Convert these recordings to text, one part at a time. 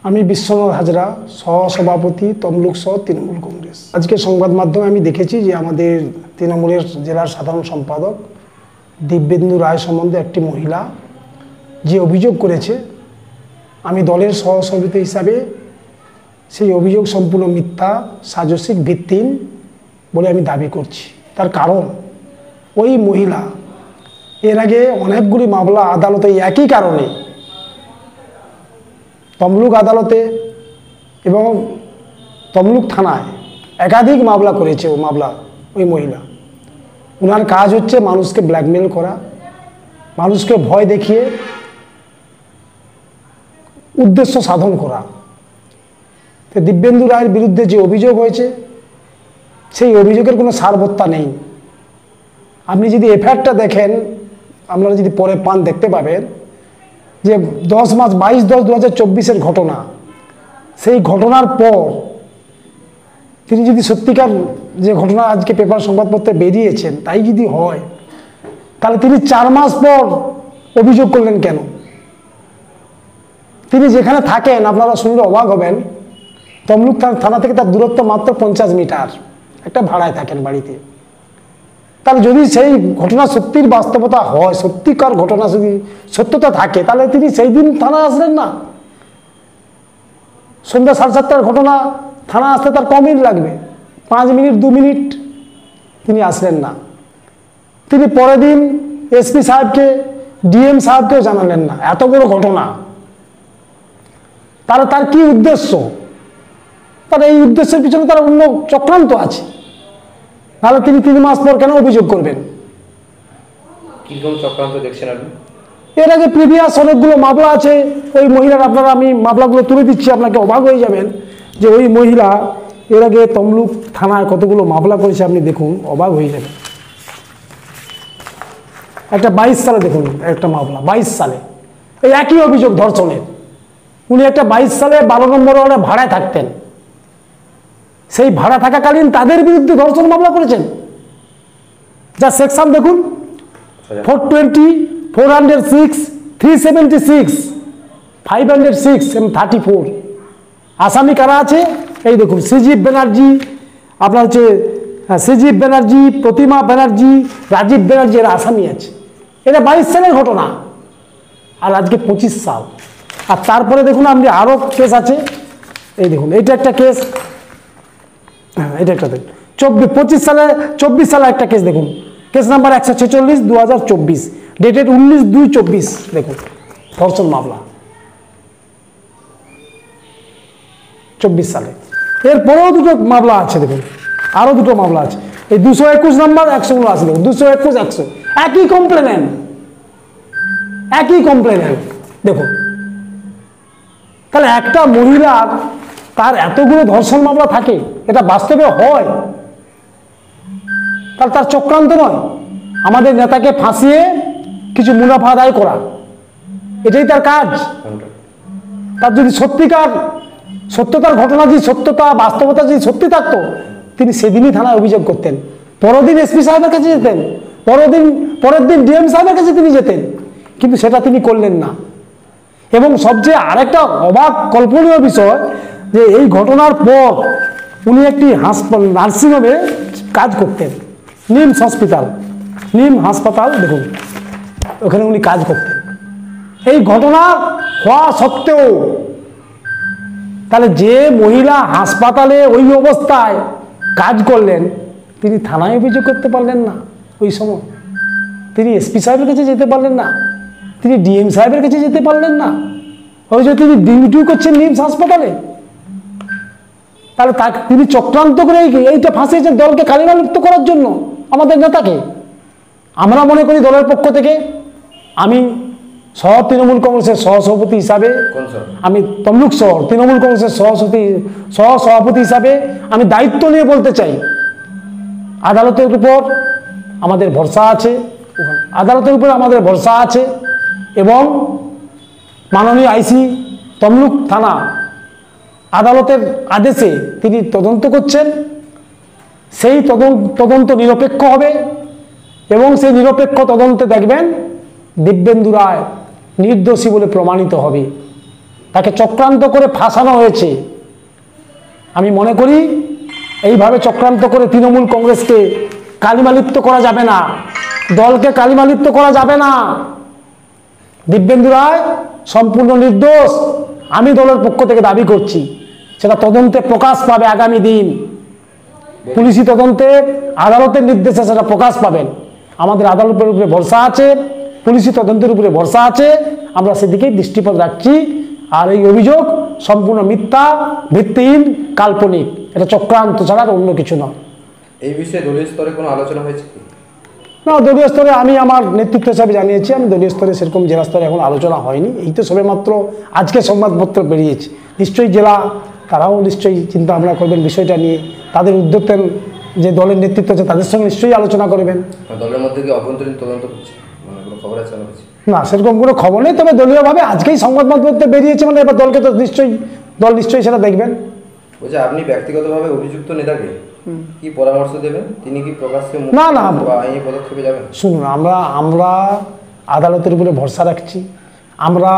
আমি বিশ্বনাথ হাজরা, সহসভাপতি তমলুক শহর তৃণমূল কংগ্রেস। আজকে সংবাদ মাধ্যমে আমি দেখেছি যে আমাদের তৃণমূলের জেলার সাধারণ সম্পাদক দিব্যেন্দু রায় সম্বন্ধে একটি মহিলা যে অভিযোগ করেছে, আমি দলের সহসভাপতি হিসাবে সেই অভিযোগ সম্পূর্ণ মিথ্যা, সাজসিক ভিত্তিহীন বলে আমি দাবি করছি। তার কারণ, ওই মহিলা এর আগে অনেকগুলি মামলা আদালতে একই কারণে তমলুক আদালতে এবং তমলুক থানায় একাধিক মামলা করেছে। ওই মহিলা, ওনার কাজ হচ্ছে মানুষকে ব্ল্যাকমেল করা, মানুষকে ভয় দেখিয়ে উদ্দেশ্য সাধন করা। তো দিব্যেন্দু রায়ের বিরুদ্ধে যে অভিযোগ হয়েছে, সেই অভিযোগের কোনো সারবত্তা নেই। আপনি যদি এফআইআরটা দেখেন, আপনারা যদি পরে পান দেখতে পাবেন যে 22/10/2024 ঘটনা। সেই ঘটনার পর তিনি যদি সত্যিকার যে ঘটনা আজকে পেপার সংবাদপত্রে বেরিয়েছেন তাই যদি হয়, তাহলে তিনি 4 মাস পর অভিযোগ করলেন কেন? তিনি যেখানে থাকেন, আপনারা শুনলে অবাক হবেন, তমলুক থানা থেকে তার দূরত্ব মাত্র 50 মিটার, একটা ভাড়ায় থাকেন বাড়িতে। তাহলে যদি সেই ঘটনা সত্যির বাস্তবতা হয়, সত্যিকার ঘটনা যদি সত্যতা থাকে, তাহলে তিনি সেই দিন থানা আসলেন না। সন্ধ্যা 7:30টার ঘটনা, থানা আসতে তার কম মিনিট লাগবে, 5 মিনিট 2 মিনিট, তিনি আসলেন না। তিনি পরের দিন এসপি সাহেবকে, ডিএম সাহেবকেও জানালেন না। এত বড় ঘটনা, তাহলে তার কি উদ্দেশ্য? তার এই উদ্দেশ্যের পিছনে তার অন্য চক্রান্ত আছে। তাহলে তিনি 3 মাস পর কেন অভিযোগ করবেন? কি কোন চক্রান্ত দেখছেন আপনি? এর আগে প্রিভিয়াস অনেকগুলো মামলা আছে ওই মহিলার। আপনারা, আমি মামলাগুলো তুলে দিচ্ছি, আপনাকে অবাক হয়ে যাবেন যে ওই মহিলা এর আগে তমলুক থানায় কতগুলো মামলা করেছে। আপনি দেখুন, অবাক হয়ে যাবেন। একটা 22 সালে দেখুন, একটা মামলা 22 সালে, এই একই অভিযোগ ধর্ষণের। উনি একটা 22 সালে 12 নম্বর ওয়ার্ডে ভাড়ায় থাকতেন। সেই ভাড়া থাকাকালীন তাদের বিরুদ্ধে ধর্ষণ মামলা করেছেন। যা সেকশন দেখুন, 420, 406, 376, 506 এবং 34। আসামি কারা আছে এই দেখুন, সৃজিব ব্যানার্জি, আপনার হচ্ছে সৃজিব ব্যানার্জি, প্রতিমা ব্যানার্জি, রাজীব ব্যানার্জি, এরা আসামি আছে। এটা 22 সালের ঘটনা, আর আজকে 25 সাল। আর তারপরে দেখুন আপনি আরও কেস আছে। এই দেখুন, এইটা একটা কেস, হ্যাঁ এটা একটা দেখুন, 24 সালে একটা কেস দেখুন, কেস নাম্বার 146, 2024, ডেটেড 19/2/24। দেখুন, ধর্ষণ মামলা 24 সালে। এরপরেও দুটো মামলা আছে, দেখুন আরও দুটো মামলা আছে। এই 221 নম্বর, 179 দেখুন, 221, 100, একই কমপ্লেনেন্ট, একই কমপ্লেনেন্ট। দেখুন, তাহলে একটা মহিলার তার এতগুলো ধর্ষণ মামলা থাকে, এটা বাস্তবে হয়, তাহলে তার চক্রান্ত নয় আমাদের নেতাকে ফাঁসিয়ে কিছু মুনাফা আদায় করা, এটাই তার কাজ। তার যদি সত্যতার ঘটনা, যদি সত্যতা বাস্তবতা যদি সত্যি থাকতো, তিনি সেদিনই থানায় অভিযোগ করতেন, পরের দিন এসপি সাহেবের কাছে যেতেন, পরের দিন ডিএম সাহেবের কাছে তিনি যেতেন, কিন্তু সেটা তিনি করলেন না। এবং সবচেয়ে আরেকটা অবাক কল্পনীয় বিষয়, যে এই ঘটনার পর উনি একটি নার্সিংহোমে কাজ করতেন, নিমস হাসপাতাল, দেখুন ওখানে উনি কাজ করতেন। এই ঘটনা হওয়া সত্ত্বেও, তাহলে যে মহিলা হাসপাতালে ওই অবস্থায় কাজ করলেন, তিনি থানায় অভিযোগ করতে পারলেন না। ওই সময় তিনি এসপি সাহেবের কাছে যেতে পারলেন না, তিনি ডিএম সাহেবের কাছে যেতে পারলেন না, ওই যে তিনি ডিউটিও করছেন নিমস হাসপাতালে। তাহলে তিনি চক্রান্ত করে এইটা ফাঁসিয়েছেন দলকে কালিমালিপ্ত করার জন্য, আমাদের নেতাকে। আমরা মনে করি দলের পক্ষ থেকে, আমি শহর তৃণমূল কংগ্রেসের সহসভাপতি হিসাবে, আমি তমলুক শহর তৃণমূল কংগ্রেসের সহসভাপতি হিসাবে আমি দায়িত্ব নিয়ে বলতে চাই, আদালতের উপর আমাদের ভরসা আছে, এবং মাননীয় আইসি তমলুক থানা আদালতের আদেশে তিনি তদন্ত করছেন। সেই তদন্ত নিরপেক্ষ হবে, এবং সেই নিরপেক্ষ তদন্তে দেখবেন দিব্যেন্দু রায় নির্দোষী বলে প্রমাণিত হবে। তাকে চক্রান্ত করে ফাঁসানো হয়েছে। আমি মনে করি এইভাবে চক্রান্ত করে তৃণমূল কংগ্রেসকে কালিমালিপ্ত করা যাবে না, দলকে কালিমালিপ্ত করা যাবে না। দিব্যেন্দু রায় সম্পূর্ণ নির্দোষ, আমি দলের পক্ষ থেকে দাবি করছি। সেটা তদন্তে প্রকাশ পাবে আগামী দিন, পুলিশি তদন্তে আদালতের নির্দেশে সেটা প্রকাশ পাবেন। আমাদের আদালতের উপরে ভরসা আছে, পুলিশি তদন্তের উপরে ভরসা আছে, আমরা সেদিকেই দৃষ্টিপাত রাখছি। আর এই অভিযোগ সম্পূর্ণ মিথ্যা, ভিত্তিহীন, কাল্পনিক, এটা চক্রান্ত ছাড়া আর অন্য কিছু নয়। এই বিষয়ে দলীয় স্তরে কোনো আলোচনা হয়েছে কি? না, দলীয় স্তরে আমি আমার নেতৃত্ব হিসাবে জানিয়েছি, আমি দলীয় স্তরে সেরকম জেলা স্তরে এখন আলোচনা হয়নি। এই তো সবেমাত্র আজকে সংবাদপত্র বেরিয়েছে, নিশ্চয়ই জেলা তারাও নিশ্চয়ই চিন্তা ভাবনা করবেন বিষয়টা নিয়ে, তাদের উদ্যোক্তের যে দলের নেতৃত্ব আছে তাদের সঙ্গে নিশ্চয়ই আলোচনা করবেন। দলের মধ্যে কি অভ্যন্তরীণ তদন্ত হচ্ছে, মানে কোনো খবর আছে আমার কাছে? না, সেরকম কোনো খবর নেই, তবে দলীয়ভাবে আজকেই সংবাদপত্র বেরিয়েছে, মানে এবার দলকে তো নিশ্চয়ই দল নিশ্চয়ই সেটা দেখবেন। বলছে আপনি ব্যক্তিগতভাবে অভিযুক্ত নেতাকে কি পরামর্শ দেবেন? তিনি কি প্রকাশ্যে না, না, বা আইনি পদক্ষেপে যাবেন? শুনুন, আমরা আদালতের উপরে ভরসা রাখছি। আমরা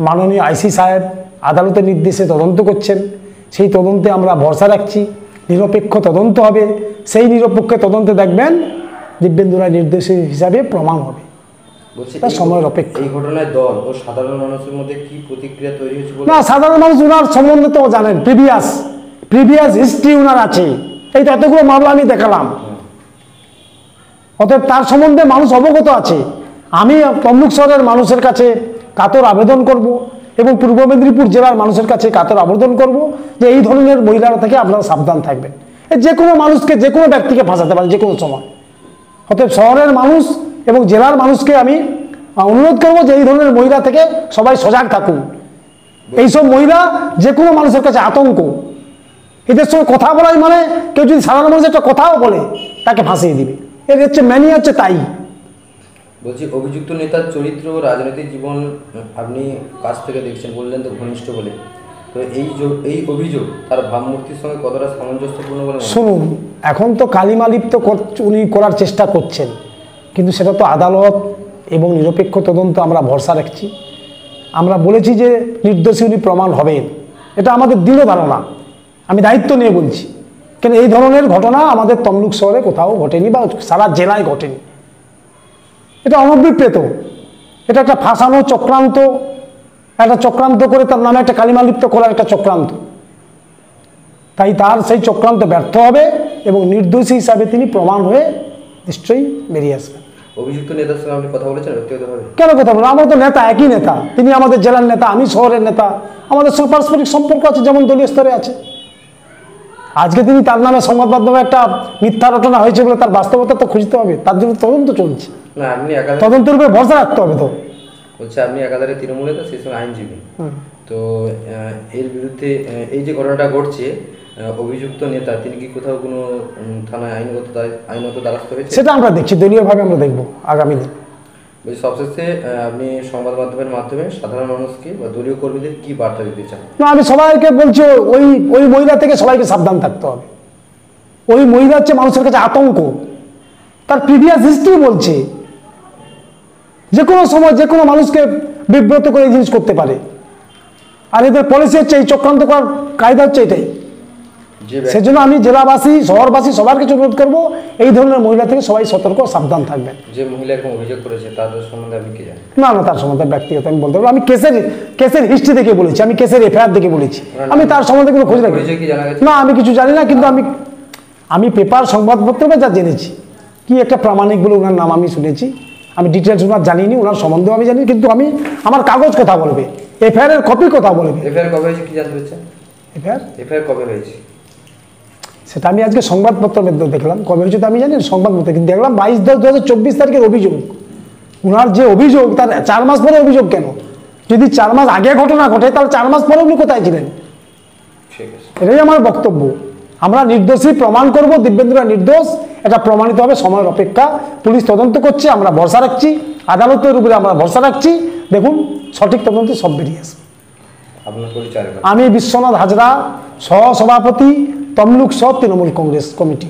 মাননীয় আইসি সাহেব আদালতের নির্দেশে তদন্ত করছেন, সেই তদন্তে আমরা ভরসা রাখছি। নিরপেক্ষ তদন্ত হবে, সেই নিরপেক্ষ তদন্তে দেখবেন দিব্যেন্দু রায় নির্দেশ হিসাবে প্রমাণ হবে। বলছি তার সময়ের অপেক্ষা। এই ঘটনায় দল ও সাধারণ মানুষের মধ্যে কি প্রতিক্রিয়া তৈরি হয়েছে বলে? না, সাধারণ মানুষ ওনার সম্বন্ধে তো জানেন, প্রিভিয়াস হিস্ট্রি ওনার আছে, এই তো এতগুলো মামলা আমি দেখালাম, অতএব তার সম্বন্ধে মানুষ অবগত আছে। আমি তমলুক শহরের মানুষের কাছে কাতর আবেদন করব এবং পূর্ব মেদিনীপুর জেলার মানুষের কাছে কাতর আবেদন করব যে এই ধরনের মহিলারা থেকে আপনারা সাবধান থাকবেন। যে কোনো মানুষকে, যে কোনো ব্যক্তিকে ফাঁসাতে পারে যে কোনো সময়। অতএব শহরের মানুষ এবং জেলার মানুষকে আমি অনুরোধ করবো যে এই ধরনের মহিলা থেকে সবাই সজাগ থাকুন। এইসব মহিলা যে কোনো মানুষের কাছে আতঙ্ক, এদের সঙ্গে কথা বলাই মানে কেউ যদি সাধারণ মানুষ একটা কথাও বলে তাকে ফাঁসিয়ে দিবে, এর হচ্ছে ম্যানি হচ্ছে তাই। বলছি অভিযুক্ত নেতার চরিত্র ও রাজনৈতিক জীবন আপনি কাছ থেকে দেখছেন, বললেন তো ঘনিষ্ঠ বলে, তো এই অভিযোগ তার ভাবমূর্তির সঙ্গে কতটা সামঞ্জস্যপূর্ণ বলে? শুনুন, এখন তো কালিমালিপ্ত উনি করার চেষ্টা করছেন, কিন্তু সেটা তো আদালত এবং নিরপেক্ষ তদন্ত আমরা ভরসা রাখছি। আমরা বলেছি যে নির্দোষী উনি প্রমাণ হবেন, এটা আমাদের দৃঢ় ধারণা, আমি দায়িত্ব নিয়ে বলছি। কেন এই ধরনের ঘটনা আমাদের তমলুক শহরে কোথাও ঘটেনি বা সারা জেলায় ঘটেনি। এটা অনভিপ্রেত, এটা একটা ফাঁসানো চক্রান্ত, একটা চক্রান্ত করে তার নামে একটা কালিমালিপ্ত করার একটা চক্রান্ত। তাই তার সেই চক্রান্ত ব্যর্থ হবে এবং নির্দোষী হিসাবে তিনি প্রমাণ হয়ে নিশ্চয়ই বেরিয়ে আসবেন। অভিযুক্ত নেতার সঙ্গে আপনি কথা বলেছেন ব্যক্তিগতভাবে? কেন কথা বলবো, আমরা তো নেতা, একই নেতা, তিনি আমাদের জেলার নেতা, আমি শহরের নেতা, আমাদের সঙ্গে পারস্পরিক সম্পর্ক আছে যেমন দলীয় স্তরে আছে। আজকে তিনি তার নামে সংবাদ মাধ্যমে একটা মিথ্যা রটনা হয়েছে বলে তার বাস্তবতা তো খুঁজতে হবে, তার জন্য তদন্ত চলছে, না আপনি একাধারে, তদন্তের উপরে ভরসা রাখতে হবে। তো বলছে আপনি একাধারে তৃণমূল নেতা, সেই সঙ্গে আইনজীবী, তো এর বিরুদ্ধে এই যে ঘটনাটা ঘটছে, অভিযুক্ত নেতা তিনি কি কোথাও কোনো থানায় আইনত দ্বারস্থ হয়েছে? সেটা আমরা দেখছি, দলীয়ভাবে আমরা দেখবো আগামী দিন। বলছি সবশেষে আপনি সংবাদ মাধ্যমের মাধ্যমে সাধারণ মানুষকে বা দলীয় কর্মীদের কি বার্তা দিতে চান? না, আমি সবাইকে বলছি ওই মহিলা থেকে সবাইকে সাবধান থাকতে হবে। ওই মহিলা হচ্ছে মানুষের কাছে আতঙ্ক, তার প্রিভিয়াস হিস্ট্রি বলছে যে কোনো সময় যে কোনো মানুষকে বিব্রত করে এই জিনিস করতে পারে। আর এদের পলিসি হচ্ছে এই চক্রান্ত করার কায়দা হচ্ছে এটাই। সেজন্য আমি জেলাবাসী, শহরবাসী সবার কিছু অনুরোধ করবো, এই ধরনের মহিলা থেকে সবাই সতর্ক সাবধান থাকবেন। যে মহিলা এরকম অভিযোগ করেছে তাদের সম্বন্ধে আপনি কি জানেন? না, তার সম্বন্ধে ব্যক্তিগত আমি বলতে পারবো, আমি কেসের হিস্ট্রি দেখে বলেছি, আমি কেসের এফআইআর দেখে বলেছি, আমি তার সম্বন্ধে কোনো খোঁজ রাখি না, আমি কিছু জানি না। কিন্তু আমি পেপার সংবাদপত্রে যা জেনেছি, কি একটা প্রামাণিক বলে ওনার নাম আমি শুনেছি, আমি ডিটেলস ওনার জানিনি, ওনার সম্বন্ধেও আমি জানি, কিন্তু আমার কাগজ কথা বলবে, এফআইআর এর কপি কথা বলবে। এফআইআর কবে হয়েছে কি জানতে পেরেছেন? এফআইআর কবে হয়েছে সেটা আমি আজকে সংবাদপত্রের মধ্যে দেখলাম, কবে হয়েছে তো আমি জানি সংবাদপত্রে, কিন্তু দেখলাম 22/10/2024 তারিখের অভিযোগ। ওনার যে অভিযোগ তার 4 মাস পরে অভিযোগ কেন? যদি 4 মাস আগে ঘটনা ঘটে তাহলে 4 মাস পরে উনি কোথায় ছিলেন? এটাই আমার বক্তব্য। আমরা নির্দোষী প্রমাণ করব, দিব্যেন্দুরা নির্দোষ, এটা প্রমাণিত হবে, সময়ের অপেক্ষা। পুলিশ তদন্ত করছে, আমরা ভরসা রাখছি, আদালতের উপরে আমরা ভরসা রাখছি। দেখুন সঠিক তদন্তে সব বেরিয়ে আসবে। আমি বিশ্বনাথ হাজরা, সহ সভাপতি, তমলুক শহর তৃণমূল কংগ্রেস কমিটি।